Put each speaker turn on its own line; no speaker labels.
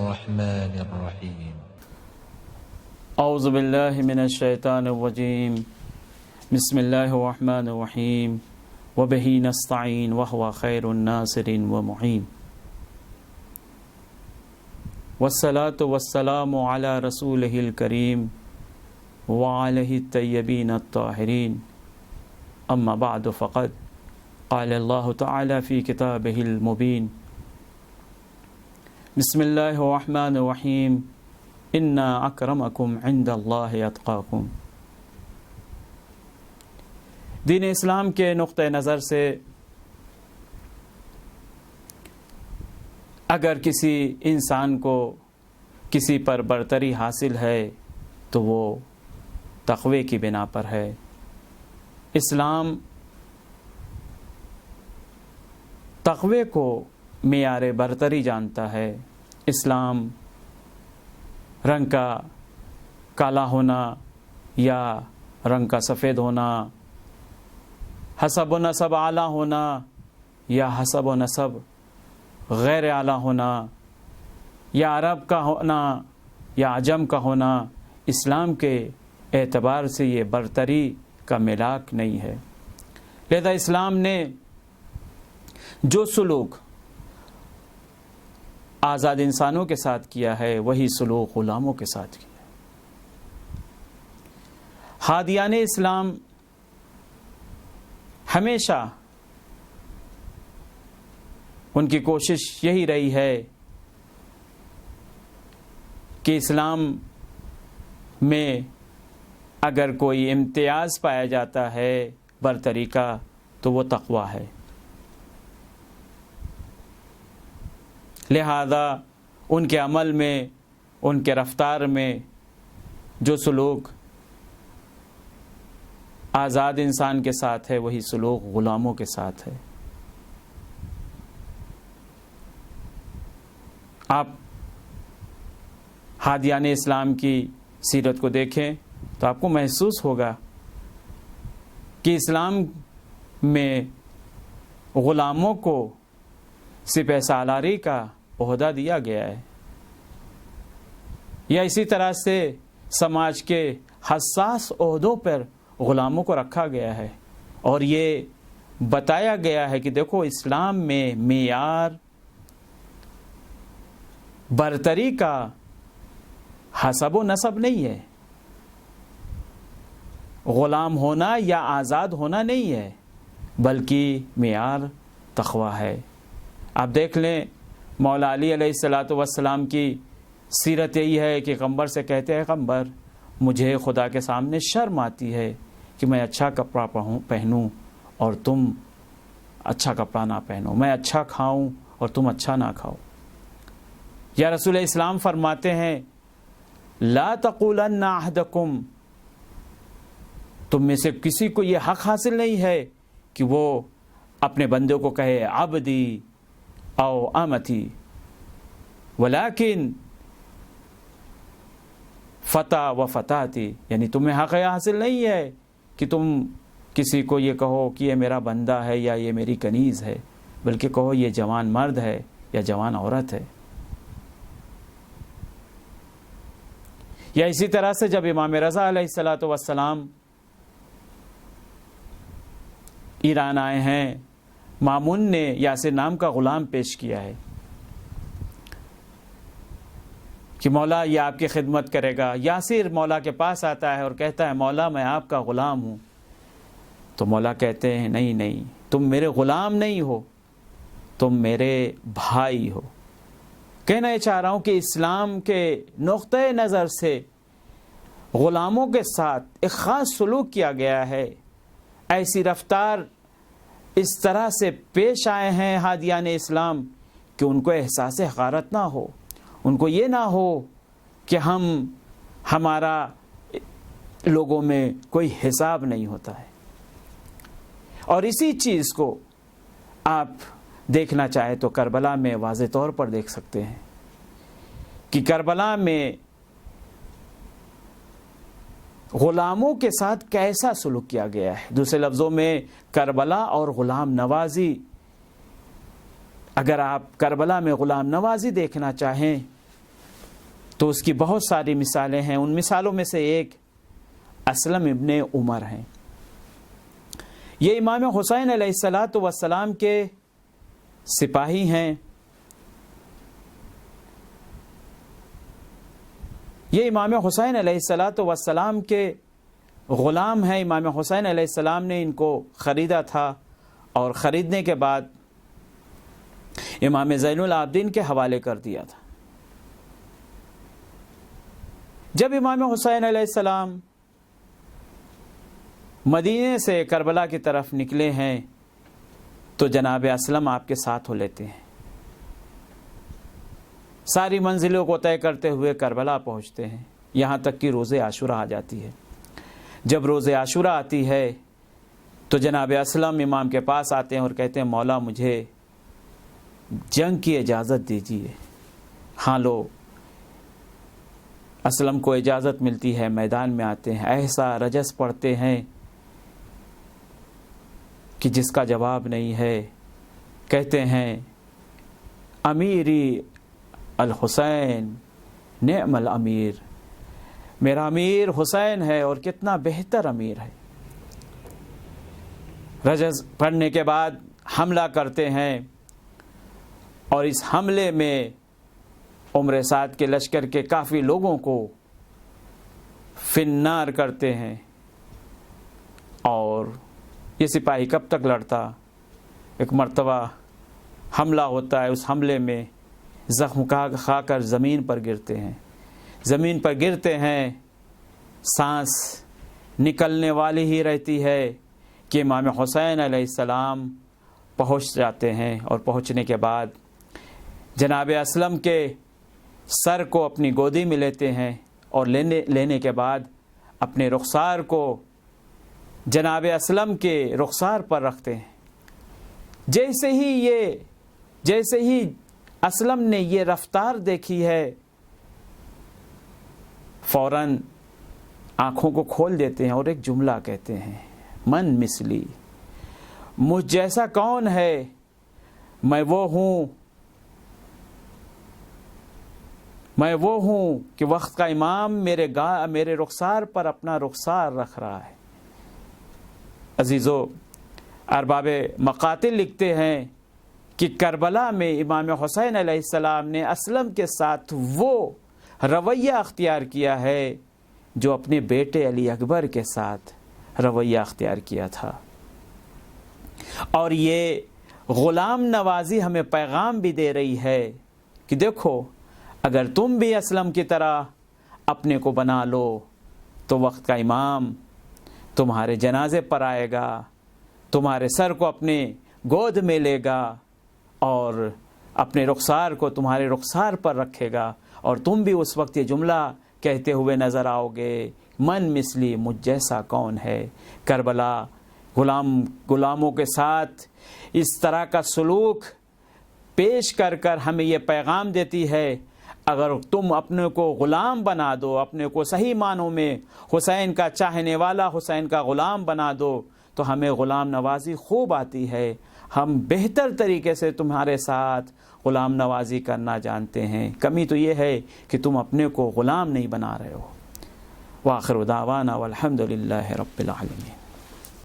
الرحمن الرحیم
اعوذ باللہ من الشیطان الرجیم بسم اللہ الرحمن الرحیم وبہ نستعین وہو خیر الناصر ومعین والصلاة والسلام علی رسولہ الکریم وعلیہ الطیبین الطاہرین اما بعد فقد قال اللہ تعالی فی کتابہ المبین بسم اللہ الرحمن الرحیم انا اکرمکم عند اللہ اتقاکم۔ دین اسلام کے نقطہ نظر سے اگر کسی انسان کو کسی پر برتری حاصل ہے تو وہ تقوی کی بنا پر ہے۔ اسلام تقوی کو معیار برتری جانتا ہے۔ اسلام رنگ کا کالا ہونا یا رنگ کا سفید ہونا، حسب و نسب اعلیٰ ہونا یا حسب و نسب غیر اعلیٰ ہونا، یا عرب کا ہونا یا عجم کا ہونا، اسلام کے اعتبار سے یہ برتری کا ملاک نہیں ہے۔ لہذا اسلام نے جو سلوک آزاد انسانوں کے ساتھ کیا ہے وہی سلوک غلاموں کے ساتھ کیا ہے۔ حادیان اسلام ہمیشہ ان کی کوشش یہی رہی ہے کہ اسلام میں اگر کوئی امتیاز پایا جاتا ہے برتری کا تو وہ تقوی ہے۔ لہذا ان کے عمل میں، ان کے رفتار میں جو سلوک آزاد انسان کے ساتھ ہے وہی سلوک غلاموں کے ساتھ ہے۔ آپ حادیان اسلام کی سیرت کو دیکھیں تو آپ کو محسوس ہوگا کہ اسلام میں غلاموں کو سپہ سالاری کا عہدہ دیا گیا ہے، یا اسی طرح سے سماج کے حساس عہدوں پر غلاموں کو رکھا گیا ہے، اور یہ بتایا گیا ہے کہ دیکھو اسلام میں معیار برتری کا حسب و نسب نہیں ہے، غلام ہونا یا آزاد ہونا نہیں ہے، بلکہ معیار تقوی ہے۔ آپ دیکھ لیں مولا علی علیہ السلام کی سیرت یہی ہے کہ پیغمبر سے کہتے ہیں پیغمبر مجھے خدا کے سامنے شرم آتی ہے کہ میں اچھا کپڑا پہنوں اور تم اچھا کپڑا نہ پہنو، میں اچھا کھاؤں اور تم اچھا نہ کھاؤ۔ یا رسول اسلام فرماتے ہیں لا تقولن احدکم، تم میں سے کسی کو یہ حق حاصل نہیں ہے کہ وہ اپنے بندے کو کہے عبدی او امتی، ولیکن فتح و فتاتی، یعنی تمہیں حق حاصل نہیں ہے کہ تم کسی کو یہ کہو کہ یہ میرا بندہ ہے یا یہ میری کنیز ہے، بلکہ کہو یہ جوان مرد ہے یا جوان عورت ہے۔ یا اسی طرح سے جب امام رضا علیہ السلام ایران آئے ہیں، مامون نے یاسر نام کا غلام پیش کیا ہے کہ مولا یہ آپ کی خدمت کرے گا۔ یاسر مولا کے پاس آتا ہے اور کہتا ہے مولا میں آپ کا غلام ہوں۔ تو مولا کہتے ہیں نہیں نہیں، تم میرے غلام نہیں ہو، تم میرے بھائی ہو۔ کہنا یہ چاہ رہا ہوں کہ اسلام کے نقطۂ نظر سے غلاموں کے ساتھ ایک خاص سلوک کیا گیا ہے۔ ایسی رفتار اس طرح سے پیش آئے ہیں حادیان اسلام کہ ان کو احساس حقارت نہ ہو، ان کو یہ نہ ہو کہ ہمارا لوگوں میں کوئی حساب نہیں ہوتا ہے۔ اور اسی چیز کو آپ دیکھنا چاہے تو کربلا میں واضح طور پر دیکھ سکتے ہیں کہ کربلا میں غلاموں کے ساتھ کیسا سلوک کیا گیا ہے۔ دوسرے لفظوں میں کربلا اور غلام نوازی، اگر آپ کربلا میں غلام نوازی دیکھنا چاہیں تو اس کی بہت ساری مثالیں ہیں. ان مثالوں میں سے ایک اسلم ابن عمر ہیں. یہ امام حسین علیہ السلام کے سپاہی ہیں. یہ امام حسین علیہ السلام کے غلام ہیں. امام حسین علیہ السلام نے ان کو خریدا تھا اور خریدنے کے بعد امام زین العابدین کے حوالے کر دیا تھا. جب امام حسین علیہ السلام مدینے سے کربلا کی طرف نکلے ہیں تو جناب اسلم آپ کے ساتھ ہو لیتے ہیں. ساری منزلوں کو طے کرتے ہوئے کربلا پہنچتے ہیں، یہاں تک کہ روز عاشورہ آ جاتی ہے. جب روز عاشورہ آتی ہے تو جناب اسلم امام کے پاس آتے ہیں اور کہتے ہیں مولا مجھے جنگ کی اجازت دیجیے. ہاں لو، اسلم کو اجازت ملتی ہے، میدان میں آتے ہیں، ایسا رجس پڑھتے ہیں کہ جس کا جواب نہیں ہے. کہتے ہیں امیری الحسین نعم الامیر، میرا امیر حسین ہے اور کتنا بہتر امیر ہے. رجز پڑھنے کے بعد حملہ کرتے ہیں اور اس حملے میں عمر سعد کے لشکر کے کافی لوگوں کو فی النار کرتے ہیں. اور یہ سپاہی کب تک لڑتا؟ ایک مرتبہ حملہ ہوتا ہے، اس حملے میں زخم کھا کر زمین پر گرتے ہیں. زمین پر گرتے ہیں، سانس نکلنے والی ہی رہتی ہے کہ امام حسین علیہ السلام پہنچ جاتے ہیں. اور پہنچنے کے بعد جناب اسلم کے سر کو اپنی گودی میں لیتے ہیں اور لینے کے بعد اپنے رخسار کو جناب اسلم کے رخسار پر رکھتے ہیں. جیسے ہی اسلم نے یہ رفتار دیکھی ہے فوراً آنکھوں کو کھول دیتے ہیں اور ایک جملہ کہتے ہیں من مثلی، مجھ جیسا کون ہے؟ میں وہ ہوں کہ وقت کا امام میرے رخسار پر اپنا رخسار رکھ رہا ہے. عزیزو، ارباب مقاتل لکھتے ہیں کہ کربلا میں امام حسین علیہ السلام نے اسلم کے ساتھ وہ رویہ اختیار کیا ہے جو اپنے بیٹے علی اکبر کے ساتھ رویہ اختیار کیا تھا. اور یہ غلام نوازی ہمیں پیغام بھی دے رہی ہے کہ دیکھو، اگر تم بھی اسلم کی طرح اپنے کو بنا لو تو وقت کا امام تمہارے جنازے پر آئے گا، تمہارے سر کو اپنے گود میں لے گا اور اپنے رخسار کو تمہارے رخسار پر رکھے گا، اور تم بھی اس وقت یہ جملہ کہتے ہوئے نظر آؤ گے من مثلی، مجھ جیسا کون ہے. کربلا غلاموں کے ساتھ اس طرح کا سلوک پیش کر ہمیں یہ پیغام دیتی ہے، اگر تم اپنے کو غلام بنا دو، اپنے کو صحیح معنوں میں حسین کا چاہنے والا، حسین کا غلام بنا دو، تو ہمیں غلام نوازی خوب آتی ہے. ہم بہتر طریقے سے تمہارے ساتھ غلام نوازی کرنا جانتے ہیں. کمی تو یہ ہے کہ تم اپنے کو غلام نہیں بنا رہے ہو. وآخر دعوانا والحمد للہ رب العالمین.